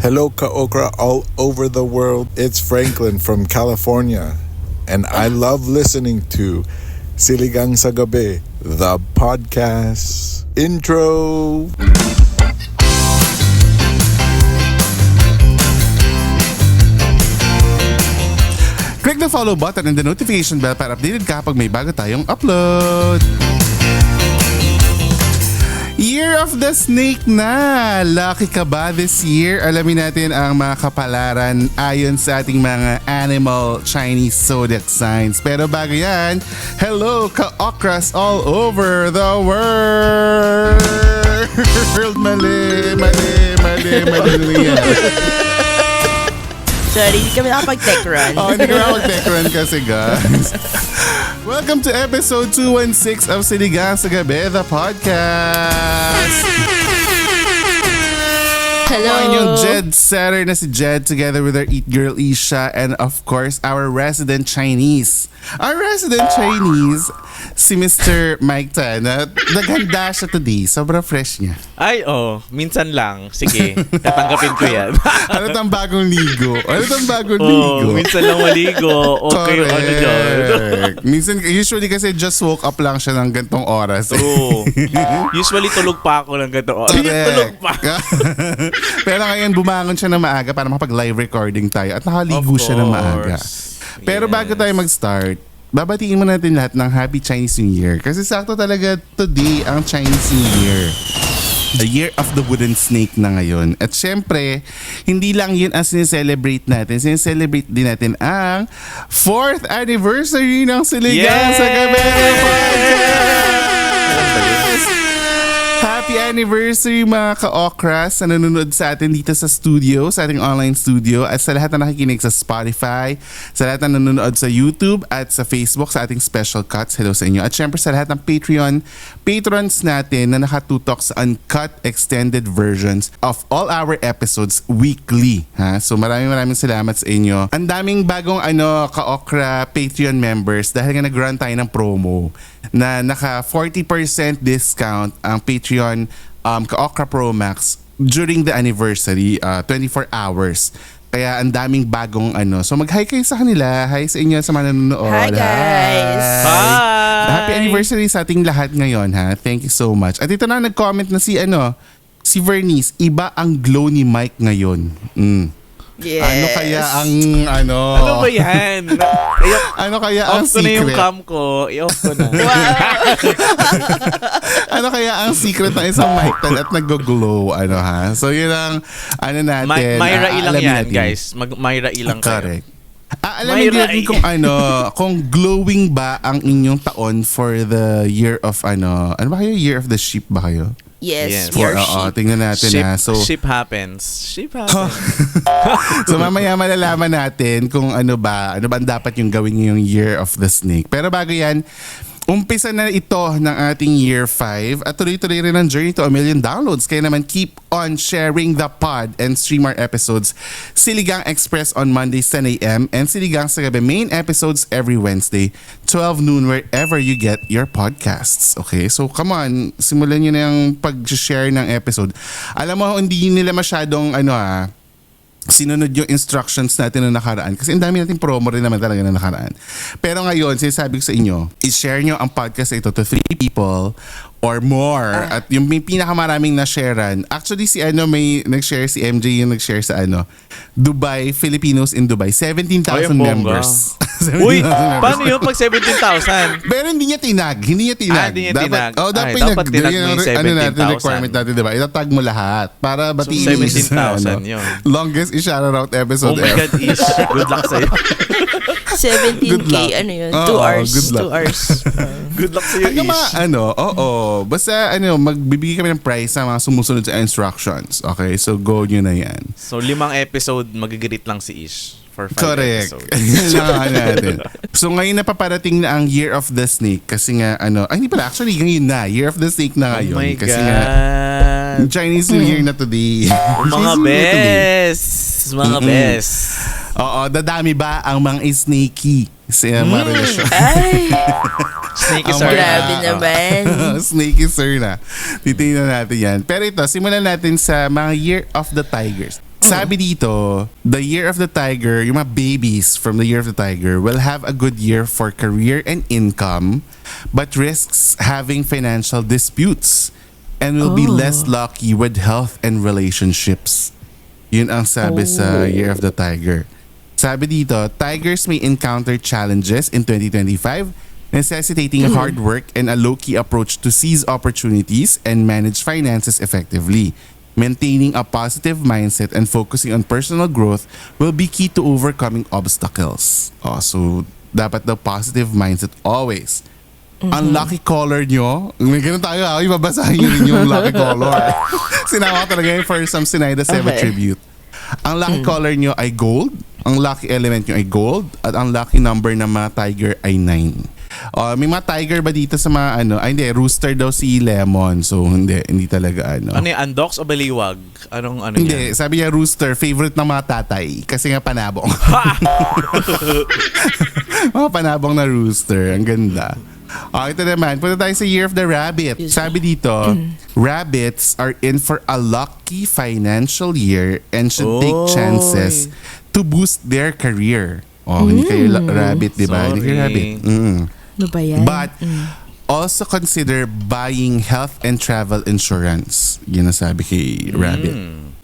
Hello, Ka-Okra all over the world. It's Franklin from California. And I love listening to Siligang sa Gabi, the podcast. Intro! Click the follow button and the notification bell para updated ka kapag may bago tayong upload. Year of the Snake na! Lucky ka ba this year? Alamin natin ang mga kapalaran ayon sa ating mga animal Chinese zodiac signs. Pero bago yan, hello ka-okras all over the world! Mali yan. Sorry, hindi kami nakapag-tech run. Hindi kami nakapag-tech run kasi guys. Welcome to episode 216 of Siligang sa Gabi, the podcast. Hello. Ang inyong Jed Setter na si Jed together with our Eat Girl Isha and of course our resident Chinese. Our resident Chinese, si Mr. Mike Tan. Naghanda siya today. Sobrang fresh niya. Ay, minsan lang. Sige, tatanggapin ko yan. Ano tang bagong ligo? Minsan lang maligo. Okay, ano dyan? Minsan, usually kasi just woke up lang siya ng gantong oras. True. Usually tulog pa ako ng ganito. Tulog pa. Pero ngayon bumangon siya na maaga para makapag-live recording tayo at nakaligo siya na maaga. Pero bago tayo mag-start, babatiin mo natin lahat ng Happy Chinese New Year. Kasi sakto talaga today ang Chinese New Year. The Year of the Wooden Snake na ngayon. At syempre, hindi lang yun ang sineselebrate natin. Sineselebrate din natin ang 4th anniversary ng Siligang sa Gabi Podcast! Happy anniversary mga ka-okras na nanonood sa atin dito sa studio, sa ating online studio at sa lahat na nakikinig sa Spotify, sa lahat na nanonood sa YouTube at sa Facebook sa ating special cuts. Hello sa inyo. At syempre sa lahat ng patrons natin na nakatutok sa uncut extended versions of all our episodes weekly. So maraming salamat sa inyo. Ang daming bagong ka-okra Patreon members dahil nga nag-run tayo ng promo na naka 40% discount ang Patreon ka-okra Pro Max during the anniversary, 24 hours. Kaya ang daming bagong So mag-hi kayo sa kanila. Hi sa inyo sa mga nanonood. Hi guys! Hi! Happy anniversary sa ating lahat ngayon ha. Thank you so much. At ito na nag-comment na si Vernice, iba ang glow ni Mike ngayon. Yes. Ano kaya ang Ano ba yan? ano kaya ang Off ko na yung secret? cam ko. I-off ko na. Ano kaya ang secret ng isang Mike Tan at nag-glow? So yun ang natin. Myra ilang alamin yan, natin. guys. Myra ilang kayo. Correct. Alamin din natin kung kung glowing ba ang inyong taon for the year of ano ba kayo? Year of the sheep ba kayo? Yes, Yes. your sheep. Tingnan natin So Ship happens. so mamaya malalaman natin kung ano ba ang dapat yung gawin ngayong Year of the Snake. Pero bago yan, umpisa na ito ng ating Year 5 at tuloy-tuloy rin ang journey to 1 million downloads. Kaya naman keep on sharing the pod and stream our episodes. Siligang Express on Mondays 10 a.m. and Siligang sa Gabi main episodes every Wednesday 12 noon wherever you get your podcasts. Okay? So come on, simulan nyo na yung pag-share ng episode. Alam mo, hindi nila masyadong sinunod yung instructions natin na nakaraan. Kasi ang dami natin promo rin naman talaga na nakaraan. Pero ngayon, sinasabi ko sa inyo, i-share nyo ang podcast ito to 3 people or more. At yung may pinakamaraming na-sharean, actually may nag-share si MJ yung nag-share sa Dubai, Filipinos in Dubai. 17,000 members. Uy, paano yun pag 17,000? Pero hindi niya tinag. Hindi niya tinag. Dapat tinag mo yung 17,000. Requirement natin, diba? Itatag mo lahat para So batiin 17,000 yun. longest i-shoutout episode Oh my God, Ish. Good luck sa'yo. 17K, luck. 2 Oo, hours. good luck. 2 hours. Good luck sa'yo, Ish. Basta magbibigay kami ng price sa mga sumusunod sa instructions. Okay, so go nyo na yan. So 5 episode, magigreet lang si Ish for 5 Correct. episodes. Yan natin. So ngayon na paparating na ang Year of the Snake kasi nga hindi pala, actually ngayon na, Year of the Snake na ngayon. Oh my kasi God. nga, Chinese New Year na today. Mga best. Mga best. Oo, dadami ba ang mga snakey sa mga relasyon? Ay, Snakey Oh sir. my grabe God. naman. Snakey sir na. Titingnan natin yan. Pero ito, simulan natin sa mga Year of the Tigers. Sabi dito, the year of the tiger, yung mga babies from the year of the tiger will have a good year for career and income, but risks having financial disputes and will be less lucky with health and relationships. Yun ang sabi sa year of the tiger. Sabi dito, tigers may encounter challenges in 2025, necessitating hard work and a low-key approach to seize opportunities and manage finances effectively. Maintaining a positive mindset and focusing on personal growth will be key to overcoming obstacles. So, dapat the positive mindset always. Ang lucky color nyo, may ganun tayo ibabasahin nyo rin yung lucky color. Sinawa ko talaga yun for some Sinaida Seba tribute. Ang lucky color nyo ay gold, ang lucky element nyo ay gold, at ang lucky number ng mga tiger ay 9. May mga tiger ba dito sa mga hindi, rooster daw si Lemon. So hindi talaga Ano yung undox o baliwag? Anong Hindi, yan? sabi niya rooster, favorite ng mga tatay. Kasi nga panabong. Mga panabong na rooster. Ang ganda. Ito naman, punta tayo sa Year of the Rabbit. Sabi dito, rabbits are in for a lucky financial year and should take chances to boost their career. Hindi kayo rabbit, di ba? Hindi kayo rabbit. Ano ba yan? But also consider buying health and travel insurance. Yun ang sabi kay Rabbit.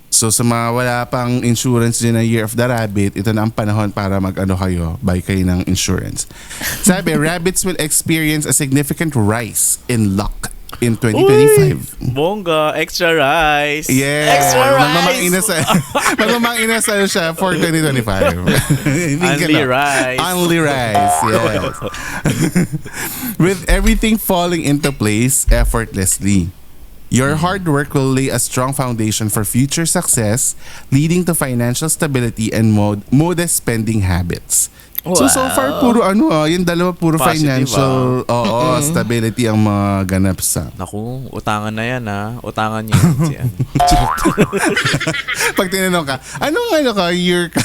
So sa mga wala pang insurance din na Year of the Rabbit, ito na ang panahon para buy kayo ng insurance. Sabi, rabbits will experience a significant rise in luck in 2025. Bongga, extra rice. Yeah. Extra rice. Magmamang inasal siya for 2025. Only rice. Only rice, yes. With everything falling into place effortlessly. Your hard work will lay a strong foundation for future success, leading to financial stability and modest spending habits. So far puro yung dalawa puro Positive, financial stability ang mga ganap sa. Naku, utangan na yan Utangan niyo yan. Pag tinanong ka, anong year ka?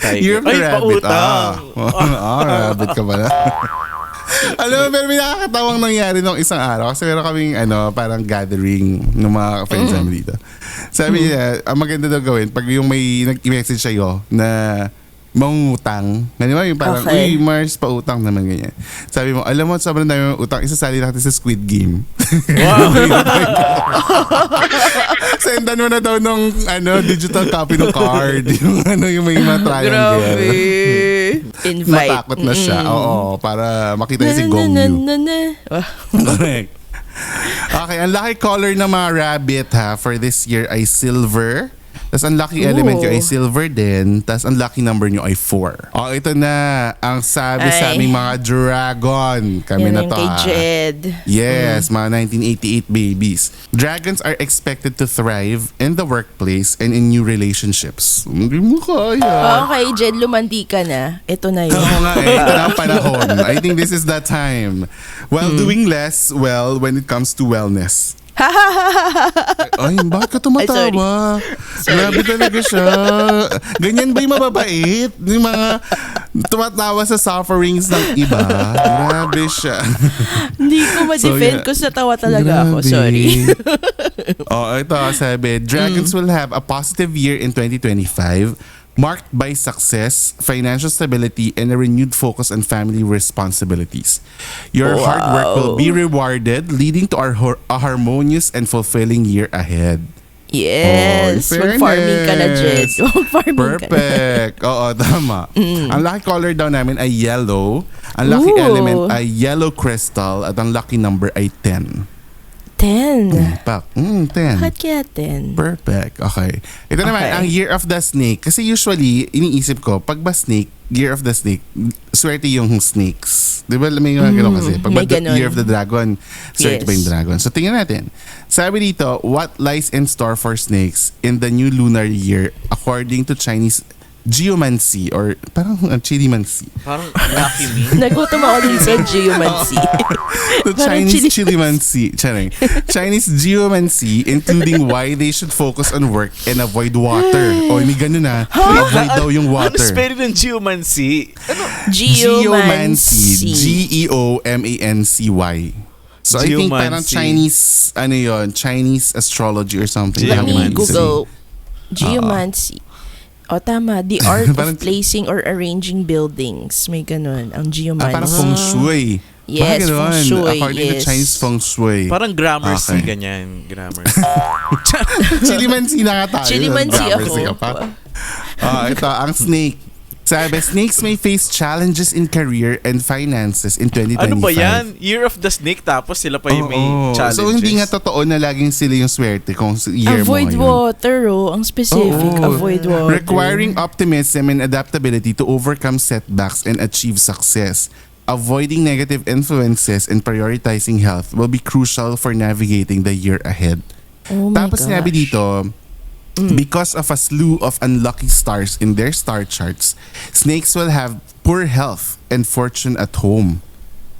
Tiger. Year of the Ay, rabbit. pautang. Rabbit ka pala. Alam mo, pero may nakakatawang nangyari nung isang araw kasi meron kaming parang gathering ng mga friends namin dito. Sabi niya, ang maganda daw gawin pag yung may nag-message sa'yo na mangutang. Ganun ba? Yung parang, uy, Mars, pautang naman ganyan. Sabi mo, alam mo, sobrang dami mong utang, isasali natin sa Squid Game. Wow. Sendan mo na daw nung digital copy ng card. yung may mga triangle. Grabe. Invite. Matakot na siya. Oo, para makita niya si Gongyu. Correct. Okay, ang lucky color ng mga rabbit for this year ay silver. Tapos ang lucky element nyo ay silver din. Tapos ang lucky number nyo ay 4. Ito na ang sabi sa aming mga dragon. Kami Yan na yung to kay Jed. Yes, mga 1988 babies. Dragons are expected to thrive in the workplace and in new relationships. Hindi mo kaya. Okay, Jed, lumandi ka na. Ito na yun. Oo nga ito na ang panahon. I think this is the time. While doing less well when it comes to wellness. Ay, bakit ka tumatawa? Grabe talaga siya. Ganyan ba yung mababait? Yung mga tumatawa sa sufferings ng iba. Grabe siya. Hindi ko ma-defend ko sa tawa talaga ako. Grabe. Sorry. Ito sabi, dragons will have a positive year in 2025 marked by success, financial stability, and a renewed focus on family responsibilities. Your hard work will be rewarded, leading to a harmonious and fulfilling year ahead. Yes. Mag-farming ka na, Jed. Mag-farming ka na. Perfect. Oo, tama. Ang lucky color daw namin ay yellow. Ang lucky element ay yellow crystal. At ang lucky number ay 10. 10. 10. Bakit kaya 10? Perfect. Okay. Ito naman, ang Year of the Snake. Kasi usually, iniisip ko, pag ba snake, Year of the Snake, swerte yung snakes. Di ba may mga gano'n kasi? Pag ba may ganun. Year of the Dragon, swerte Yes. ba yung dragon? So tingnan natin. Sabi dito, what lies in store for snakes in the new lunar year according to Chinese geomancy or parang chilimancy. Parang lucky me. Nagutom ako din sa geomancy. The Parang Chinese chilimancy. Chinese geomancy, including why they should focus on work and avoid water. O, may ganun na. Avoid daw yung Ano water. spelling ng geomancy? Geomancy. Geomancy. So I think parang Geomancy. Chinese, Chinese astrology or something. Let me Geomancy. Google. Geomancy. O tama, the art Parang- of placing or arranging buildings. May ganun, ang geomancy. Parang feng shui. Yes, Baka ganun, feng shui, according to yes. Chinese feng shui. Parang Gramercy, Okay. ganyan. Grammar. Chilimansi na nga tayo. Chilimansi Gramercy ako. ka pa. Ito, ang snake. Sabi, snakes may face challenges in career and finances in 2025. Ano ba yan? Year of the Snake tapos sila pa yung may Oo. challenges. So hindi nga totoo na laging sila yung swerte kung year Avoid mo ngayon. water, ang specific. Oo. Avoid water. Requiring optimism and adaptability to overcome setbacks and achieve success. Avoiding negative influences and prioritizing health will be crucial for navigating the year ahead. Oh my Tapos gosh. sinabi dito, because of a slew of unlucky stars in their star charts, snakes will have poor health and fortune at home.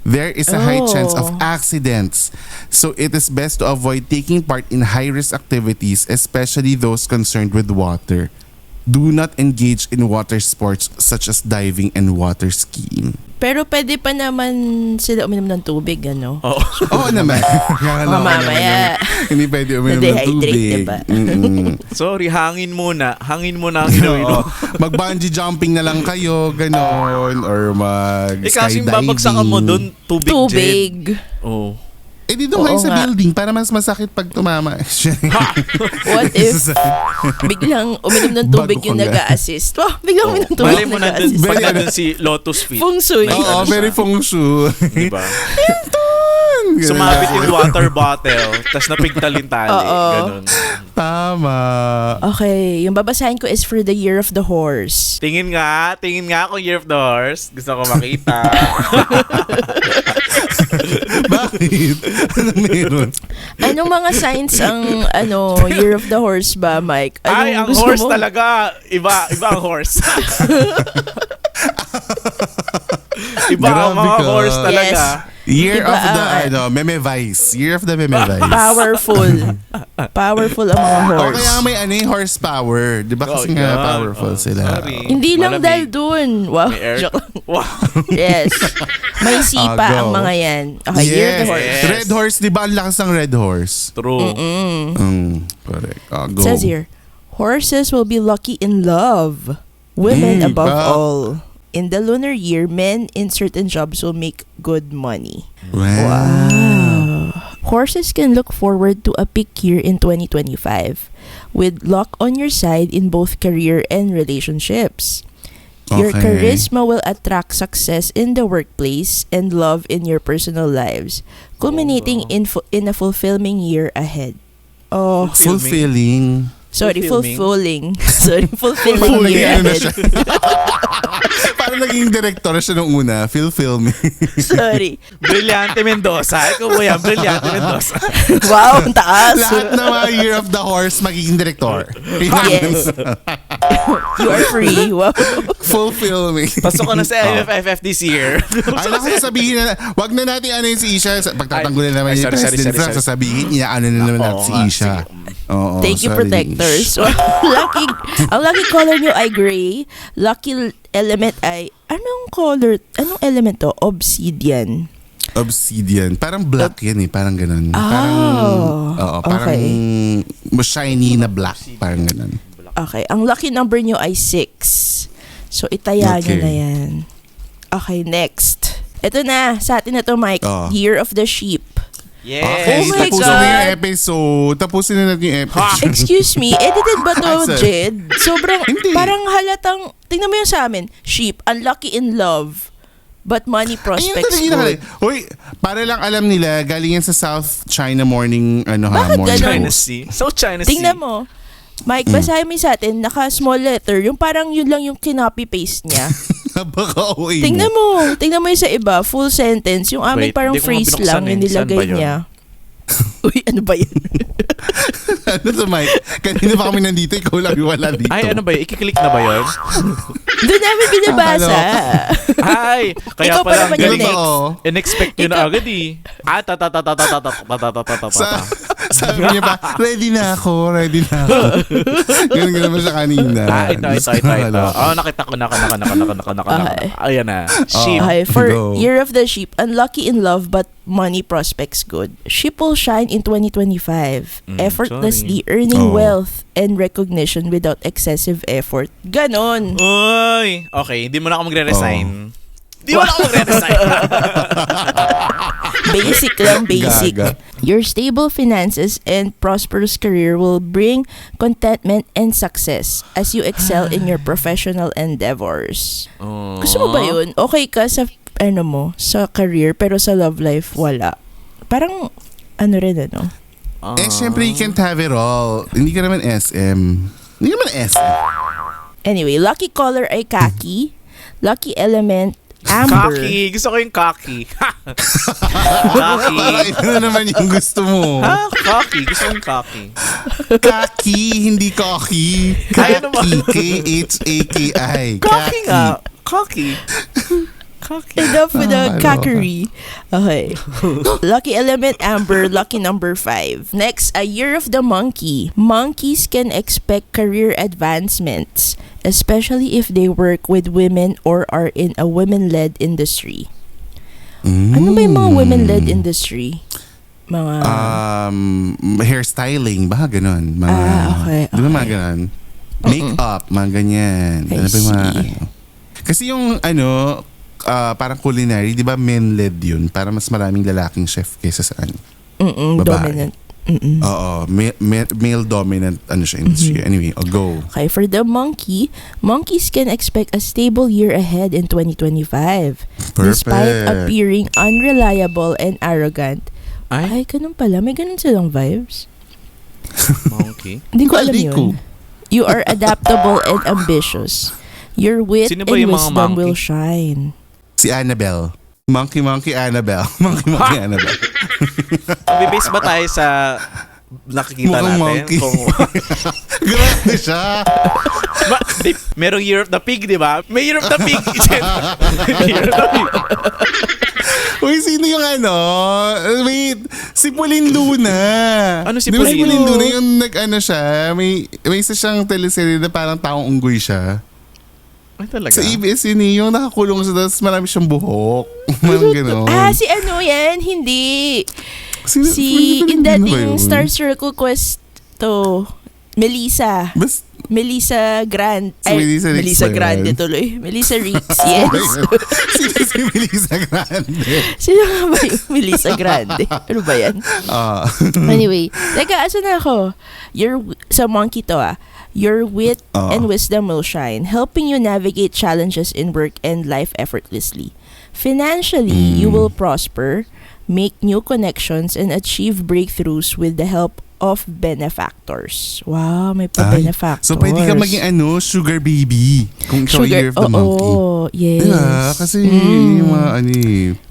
There is a high chance of accidents, so it is best to avoid taking part in high-risk activities, especially those concerned with water. Do not engage in water sports such as diving and water skiing. Pero pwede pa naman sila uminom ng tubig, ano? Oo. Oo naman. Mamaya. Hindi pwede uminom ng Na-dehydrate, tubig. diba? Sorry, hangin muna. Hangin muna ang inumin. Oo. Mag-bungee jumping na lang kayo, ganon. Or Kasi mag-skydiving. babagsakan mo dun, tubig, Jed. Tubig. Oo. Eh di doon kayo Oo sa nga. building para mas masakit pag tumama. What if biglang uminom ng tubig Bago yung ka nga. nag-a-assist? Wow, biglang uminom ng tubig Malay yung mo nandun, nag-a-assist. pag nandun si Lotus Feet. Feng Shui. Oo, very feng shui. Diba? Ganun Sumabit lang. yung water bottle, tas napigtalin tali. Oo. Ganun. Tama. Okay, yung babasahin ko is for the year of the horse. Tingin nga kung Year of the Horse. Gusto ko makita. Bakit? Anong meron? Anong mga signs ang year of the horse ba, Mike? Ay, ang gusto horse mo? talaga. Iba ang horse. Iba ang Grabe mga ka. horse talaga. Year Diba of the ang- Meme Vice. Year of the Meme Vice. Powerful. Powerful ang mga O horse. kaya may horsepower. Di ba kasi Oh, nga yan. powerful Oh, sila. sorry. Hindi lang Malamig. dahil dun. Wow. May air. Joke lang. Wow. Yes. May sipa Go. ang mga yan. Okay, year of the horse. Yes. Red horse, di ba ang lakas ng red horse? True. Correct. Go. It says here, horses will be lucky in love. Women above wow. all. In the lunar year, men in certain jobs will make good money. Wow. Horses can look forward to a peak year in 2025 with luck on your side in both career and relationships. Your Okay. charisma will attract success in the workplace and love in your personal lives, culminating in a fulfilling year ahead. Oh, Fulfilling. sorry, Fulfilling. fulfilling year Ano na ahead. siya? Parang naging director na siya nung una. Fulfill me. Sorry. Brillante Mendoza. Ikaw ba yan? Brillante Mendoza. Wow, ang taas. Lahat ng mga Year of the Horse magiging director. Yes. You are free. Wow. Fulfill me. Pasok ko na sa MFFF this year. Ay, naku, sasabihin na, wag na natin ano yung si Isha. Pagtatanggulan naman Ay, yung sorry, president, sorry. sasabihin niya ano na naman natin Oo si nga, Isha. Oo, Thank you, sorry. protectors. Ang lucky color nyo ay gray. Lucky element ay, anong color? Anong element to? Obsidian. Obsidian. Parang black yan eh. Parang ganun. Oh, Parang okay. shiny na black. Parang ganun. Okay. Ang lucky number nyo ay 6. So, itaya nyo Okay. na yan. Okay, next. Ito na. Sa atin na to, Mike. Oh. Year of the Sheep. Yes. Okay, Oh my tapusin God. na yung episode. Tapusin na natin yung episode. Excuse me, edited ba to, Sir. Jed? Sobrang, Hindi. parang halatang, tingnan mo yung sa amin, sheep, unlucky in love, but money Ayun prospects talaga yun. good. Hoy, para lang alam nila, galing yan sa South China Morning, Bakit morning ganun? China post. Sea. South China Sea. Tingnan mo, Mike, basahin mo yung sa atin, naka-small letter, yung parang yun lang yung kinopy-paste niya. Baka okay Tingnan mo yung sa iba, full sentence, yung amin Wait, parang hindi ko phrase mabinuksan lang, yung eh. Saan nilagay ba yun? niya. Uy, ano ba yun? Ano to, Mike? Kanina pa kami nandito, ikaw lang yung wala dito. Ay, ano ba yun? Ikiklik na ba yun? Doon namin binabasa. Ay, kaya Ikaw pa pala naman ang yung galing. next. Oo. In-expect nyo na agad eh. Ah, Sa, Sabi niya pa, ready na ako. Ganun mo siya kanina. Ito. Oh, nakita ko na. Okay. Ayan na. Sheep. Okay, for Go. Year of the Sheep, unlucky in love but money prospects good. Sheep will shine in 2025, effortlessly earning wealth and recognition without excessive effort. Ganon. Uy. Okay, hindi mo na ako magre-resign. Hindi mo na ako magre-resign. Basic lang, basic. Gaga. Your stable finances and prosperous career will bring contentment and success as you excel in your professional endeavors. Gusto mo ba yun? Okay ka sa sa career pero sa love life wala. Parang rin Syempre you can't have it all. Hindi ka naman SM. Anyway, lucky color ay khaki. Lucky element amber. Kaki. Gusto ko yung kaki. Kaki. Ano naman yung gusto mo? Ha? Kaki. Gusto ko yung kaki. Kaki, hindi cocky. Ay, ano ba? K-H-A-K-I. Kaki nga. Kaki. Enough with the kakery. Okay. Lucky element amber, lucky number 5. Next, a year of the monkey. Monkeys can expect career advancements, especially if they work with women or are in a women-led industry. Ano ba yung mga women-led industry? Mga... hairstyling, baka ganun. Mga, okay. Di ba mga ganun? Make-up, mga ganyan. I Ano ba yung mga see. Kasi yung parang culinary, di ba men-led yun? Para mas maraming lalaking chef kaysa sa babae. Dominant. Oo, male dominant industry. Anyway, I'll go. Okay, for the monkey, monkeys can expect a stable year ahead in 2025. Despite appearing unreliable and arrogant. Ay, ganun pala. May ganun silang vibes. Monkey? Hindi ko alam yun. You are adaptable and ambitious. Your wit Sino and ba yung mga wisdom monkey? will shine. Si Annabelle. Monkey Annabelle. Monkey Annabelle. Bibase ba tayo sa nakikita Mukhang natin? monkey. Kung, Grabe siya. merong Year of the Pig, di ba? May Year of the Pig. Year of the Pig. Uy, sino yung wait, si Pauline Luna. Ano si Di ba si Pauline? Pauline Luna yung siya, may isa siyang teleserye na parang taong unggoy siya. Ay, talaga? Sa ABS yun yung nakakulong siya, tapos marami siyang buhok. Parang gano'n. Si ano yan? Hindi. Sino- Si Pauline in Luna ba dating yun? Star Circle Quest to Melissa. Melissa Grande. Si Melissa Ricks Melissa ba yun? Grande tuloy. Melissa Ricks, yes. Sino si Melissa Grande? Sino nga ba yung Melissa Grande? Ano ba yan? Anyway, teka, asa na ako? Sa monkey to Your wit and wisdom will shine, helping you navigate challenges in work and life effortlessly. Financially, you will prosper, make new connections, and achieve breakthroughs with the help of benefactors. Wow, may pa-benefactors. So pwede ka maging sugar baby kung ikaw yung year of the monkey. Oo, yes. Diba? Kasi yung mga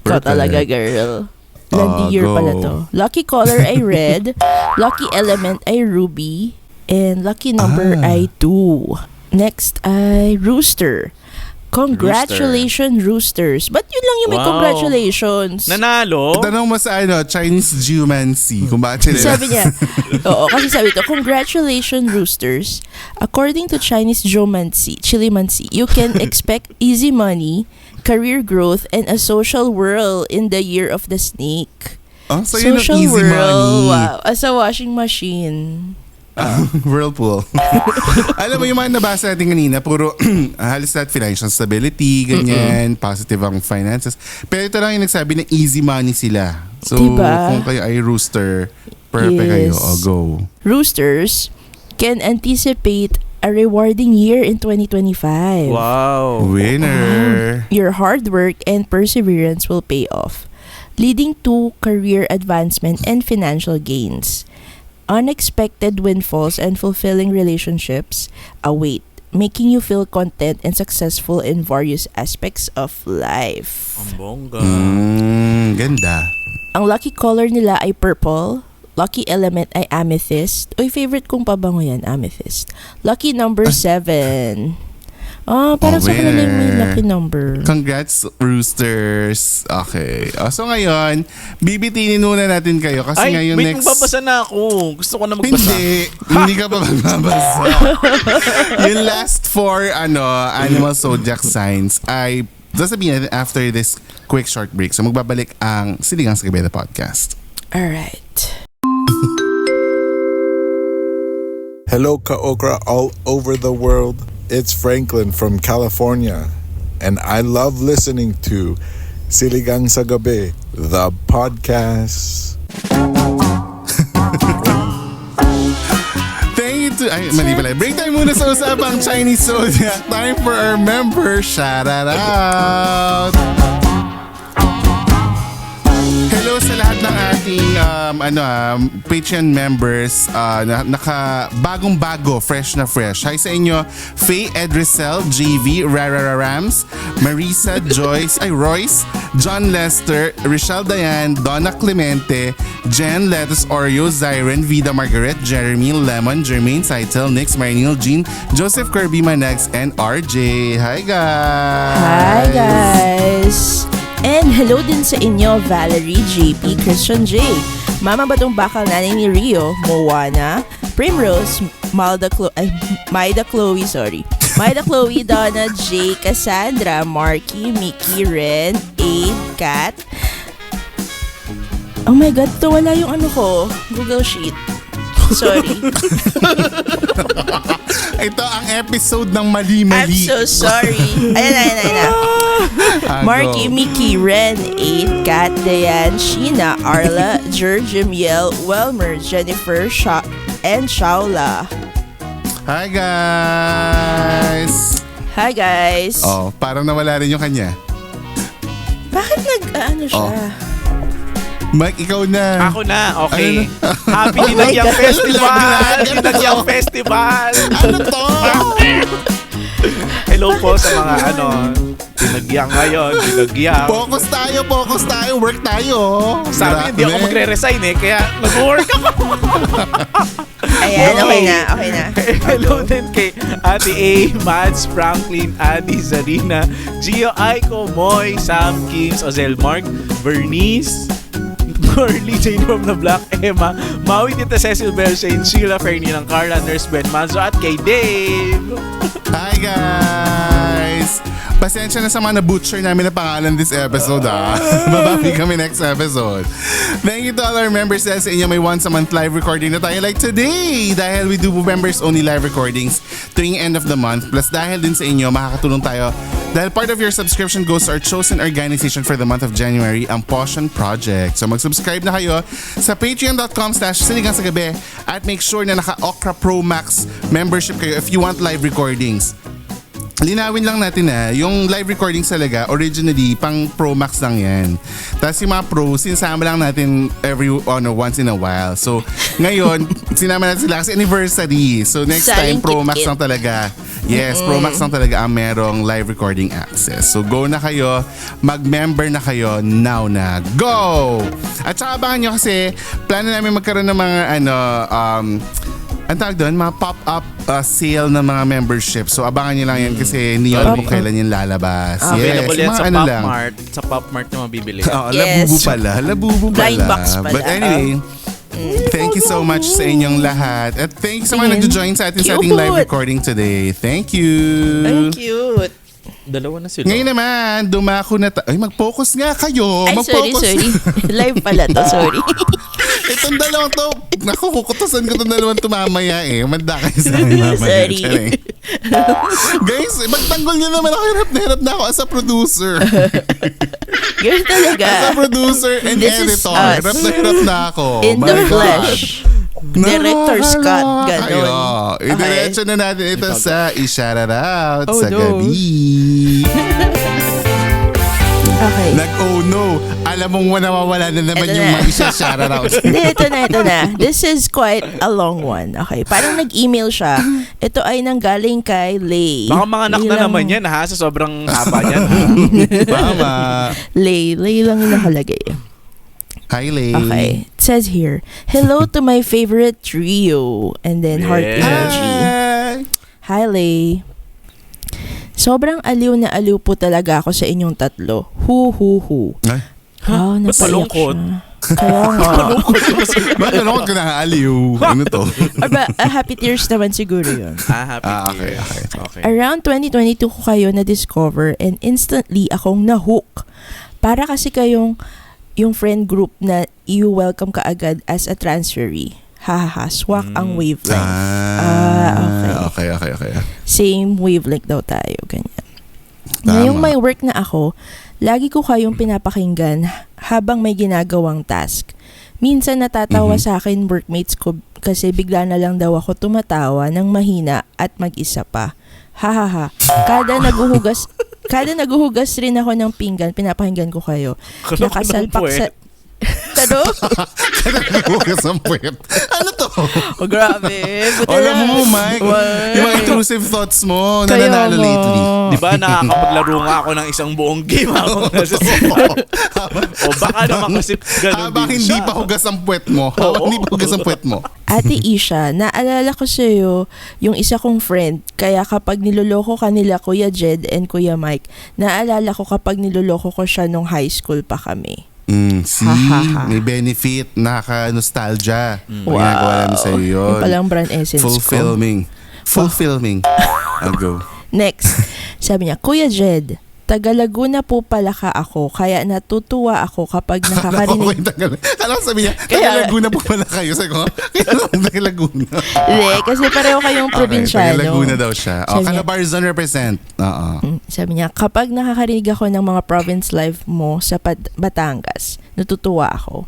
Ikaw talaga, girl. Lucky year go. pala to. Lucky color ay red. Lucky element ay ruby. And lucky number ay 2. Next ay rooster. Congratulations, roosters. Ba't yun lang yung may Wow. congratulations? Nanalo? Tanong mo sa Chinese geomancy kung bakit sila. Sabi niya, kasi sabi ito, congratulations, roosters. According to Chinese Chilimancy, you can expect easy money, career growth, and a social whirl in the year of the snake. So yun ang Social easy whirl, money. wow. As a washing machine. Whirlpool. Alam mo yung mga nabasa natin kanina, puro halos lahat financial stability, ganyan, positive ang finances. Pero ito lang yung nagsabi na easy money sila. So Diba? kung kayo ay rooster, perfect kayo. Yes. Go. Roosters can anticipate a rewarding year in 2025. Wow. Winner. Your hard work and perseverance will pay off, leading to career advancement and financial gains. Unexpected windfalls and fulfilling relationships await, making you feel content and successful in various aspects of life. Ang bongga. Ganda. Ang lucky color nila ay purple. Lucky element ay amethyst. Uy, favorite kong pabango yan, amethyst. Lucky number 7. Parang sa kanila yung may winner. lucky number. Congrats, Roosters. Okay. So ngayon, bibitinin muna natin kayo kasi Ay, ngayon wait, next... magbabasa na ako. Gusto ko na magbasa. Hindi ka pa magbabasa. Yung last 4 animal zodiac signs ay sasabihin natin after this quick short break. So magbabalik ang Siligang sa Gabi, the podcast. Alright. Hello, Ka-Okra all over the world. It's Franklin from California, and I love listening to Siligang sa Gabi, the podcast. Thank you to... Ay, mali pala. Break time muna sa usapang Chinese Zodiac. Time for our member shout out. Hello sa lahat ng ating Patreon members naka bagong-bago, fresh na fresh. Hi sa inyo, Faye Edrisel, JV, Rara Rams, Marisa, Joyce, Royce, John Lester, Richelle Diane, Donna Clemente, Jen, Lettuce, Oreo, Zyron, Vida Margaret, Jeremy, Lemon, Jermaine, Saitel, Nix, Marinil, Jean, Joseph Kirby Manags, and RJ. Hi guys! Hi guys! And hello din sa inyo, Valerie, JP, Christian J, Mama Batong Bakal, Nanay ni Rio, Moana, Primrose, Maida Chloe, Donna, J, Cassandra, Marky, Mickey, Ren, Aid, Kat. Oh my God, to wala yung Google Sheet. Sorry. Ito ang episode ng I'm mali-mali. so sorry. Ayan. Marky, Mickey, Ren, 8, Kat, Dayan, Sheena, Arla, Jemiel, Welmer, Jennifer, and Shaula. Hi guys! Hi guys. Oh, parang nawala rin yung kanya. Bakit siya? Mike, ikaw na. Ako na, okay. Ano? Happy Oh my Dinagyang God. Festival! Dinagyang Festival! Ano to? Hello po sa mga dinagyang ngayon, dinagyang. Focus tayo, work tayo. Sabi hindi ako magre-resign kaya mag-work ako. Ayan, okay na. Hello din kay Ate A, Mads, Franklin, Adi, Zarina, Gio, Aiko, Moy, Sam, Kings, Ozel, Mark, Bernice, Corley, Jane from the Black, Emma, Maui, Tita Cecil Belshane, Sheila, Ferdinand, Carla, Nurse Ben Manzo, at kay Dave. Hi guys! Pasensya na sa mga na-butcher namin na pangalan this episode Babawi kami next episode. Thank you to all our members dahil sa inyo may once a month live recording na tayo like today. Dahil we do members only live recordings tuwing end of the month. Plus dahil din sa inyo makakatulong tayo dahil part of your subscription goes to our chosen organization for the month of January, ang Potion Project. So mag-subscribe na kayo sa patreon.com/siligangsagabi at make sure na naka-Okra Pro Max membership kayo if you want live recordings. Linawin lang natin yung live recordings talaga, originally, pang Pro Max lang yan. Tapos yung mga Pro, sinasama lang natin once in a while. So, ngayon, sinama natin sila kasi anniversary. So, next time, Pro Max lang talaga. Yes, Pro Max lang talaga ang merong live recording access. So, go na kayo, mag-member na kayo, now na. Go! At saka abangan nyo kasi, plano namin magkaroon ng mga, ang tawag doon, mga pop-up sale ng mga membership. So, abangan nyo lang yan kasi hindi alam kung kailan yan lalabas. Available yan sa mga Pop Mart. Sa Pop Mart na mabibili. Oo, Yes. Labubo pala. Blind box pala. But anyway, thank you so much sa inyong lahat. At thank you sa mga nag-join sa ating live recording today. Thank you. Ang cute. Dalawa na sila. Ngayon naman, dumako na Ay, mag-focus nga kayo. Ay, Mag-focus. sorry. Live pala to, sorry. Itong dalawang to, naku, kukutusan ko itong dalawang to mamaya Manda kayo sa akin mamaya. Sorry. Charing. Guys, magtanggol nyo naman ako. Hirap na ako as a producer. Girl talaga. As a producer and This is editor. us. Hirap na ako. In My the God. flesh. Director Scott, ganon. Ayo, idiretso na natin ito sa i-shout out Oh, sa no. gabi. Okay. Oh no, alam mong nawawala na naman Ito yung na. mga i-shout out. Hindi, ito na. This is quite a long one. Okay, parang nag-email siya. Ito ay nanggaling kay Lay. Baka mga anak na Lay lang- naman yan sa sobrang haba niyan. Tama. Lay lang yung nakalagay. Hi, Lay. Okay. It says here, hello to my favorite trio. And then heart Yeah. emoji. Hi. Hi, Lay. Sobrang aliw na aliw po talaga ako sa inyong tatlo. Hu. Ay, Wow, Ba't napaiyak malungkot? siya. Kaya nga. bakit ano ka na aliw? Ano to? Or ba, happy tears naman siguro yun. Happy okay, tears. Okay. Around 2022 ko kayo na-discover and instantly akong na-hook. Para kasi kayong yung friend group na you welcome ka agad as a transferee. Hahaha, swak ang wavelength. Okay. Same wavelength daw tayo, ganyan. Tama. Ngayong may work na ako, lagi ko kayong pinapakinggan habang may ginagawang task. Minsan natatawa sa akin workmates ko kasi bigla na lang daw ako tumatawa ng mahina at mag-isa pa. Hahaha. Kada naguhugas rin ako ng pinggan, pinapakinggan ko kayo. Nakasalpak sa... Ano? Hugas ang puwet. Ano to? Oh, grabe. Alam mo, Mike, yung mga intrusive thoughts mo na Kaya nanalo nga. lately. Di ba nakakapaglaro nga ako ng isang buong game habang nasa O baka naman kasi ganun Habang din hindi siya. pa hugas ang puwet mo. Habang hindi pa hugas ang puwet mo. Ate Isha, naalala ko sa'yo yung isa kong friend. Kaya kapag niloloko kanila Kuya Jed and Kuya Mike, naalala ko kapag niloloko ko siya nung high school pa kami. See, may benefit, nakaka-nostalgia. Ginagawa namin sa'yo yun. Yung palang brand essence ko. Fulfilling. I'll go. Next, sabi niya, Kuya Jed, taga Laguna po pala ka ako, kaya natutuwa ako kapag nakakarinig. Alam sabi niya, Kaya- taga Laguna po pala kayo. Sabi ko, kaya lang taga Laguna. Hindi, kasi pareho kayong probinsyano. Taga Laguna daw siya. Sabi niya- Calabarzon represent. Sabi niya, kapag nakakarinig ako ng mga province life mo sa Batangas, natutuwa ako.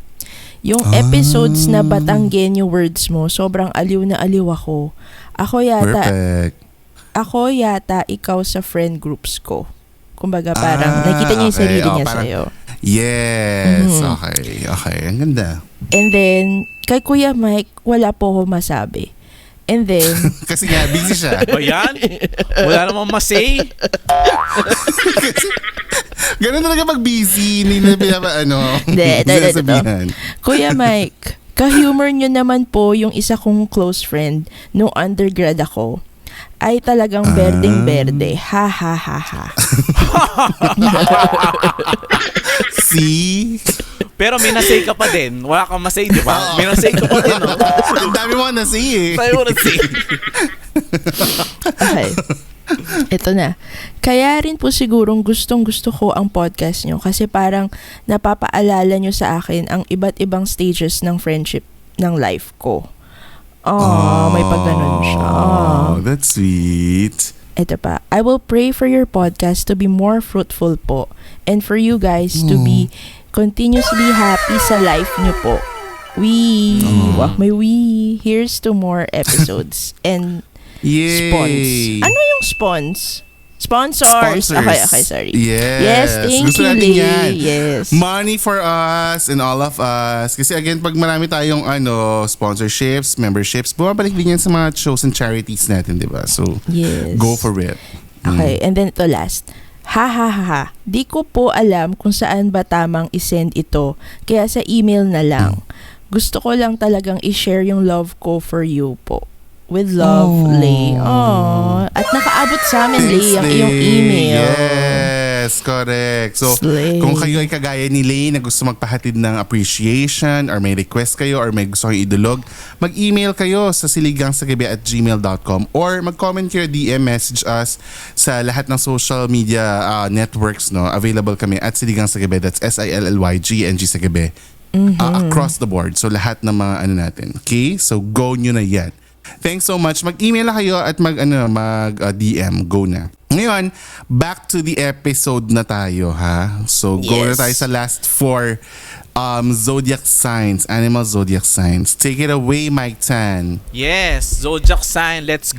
Yung episodes na Batanggenyo words mo, sobrang aliw na aliw ako. Perfect. Ako yata ikaw sa friend groups ko. Kumbaga parang nakita niya yung okay. sarili niya Parang- sa'yo. Yes. Okay. Ang ganda. And then, kay Kuya Mike, wala po ako masabi. And then, Kasi nga, busy siya. O yan? Wala namang masay. Ganun talaga pag busy. Hindi na Hindi. sinasabihan. Kuya Mike, ka-humor nyo naman po yung isa kong close friend nung undergrad ako. Ay talagang berdeng-berde. Ha. See? Pero may nasay ka pa din. Wala kang masay, di ba? May nasay ka pa din, no? Ang dami mo na see eh. Tayo mo nasay. Okay. Ito na. Kaya rin po sigurong gustong-gusto ko ang podcast nyo kasi parang napapaalala nyo sa akin ang iba't ibang stages ng friendship ng life ko. May pagganon siya. Oh, that's sweet. Ito pa. I will pray for your podcast to be more fruitful po and for you guys to be continuously happy sa life nyo po. May here's to more episodes and Yay! spons. Ano yung spons? Sponsors. Okay, sorry. Yes. Thank Gusto you, natin yan. Lee. Yes. Money for us and all of us. Kasi again, pag marami tayong sponsorships, memberships, bumabalik din yan sa mga shows and charities natin, di ba? So, Yes. go for it. Okay, and then ito last. Ha. Di ko po alam kung saan ba tamang isend ito. Kaya sa email na lang. Gusto ko lang talagang i-share yung love ko for you po. With love, Lay. Aww. At nakaabot sa amin, Lay, ang iyong email. Yes, correct. So, Slay. kung kayo ay kagaya ni Lay na gusto magpahatid ng appreciation or may request kayo or may gusto kayong idulog, mag-email kayo sa siligangsagabi@gmail.com or mag-comment kayo, DM, message us sa lahat ng social media networks. No, available kami at Siligangsagabi. That's SILLYGNG sa gabi. Across the board. So, lahat ng mga natin. Okay? So, go nyo na yan. Thanks so much. Mag-email na kayo at mag-DM. Go na. Ngayon, back to the episode na tayo, ha? So, go na tayo sa last 4 zodiac signs, animal zodiac signs. Take it away, Mike Tan. Yes, zodiac sign. Let's go.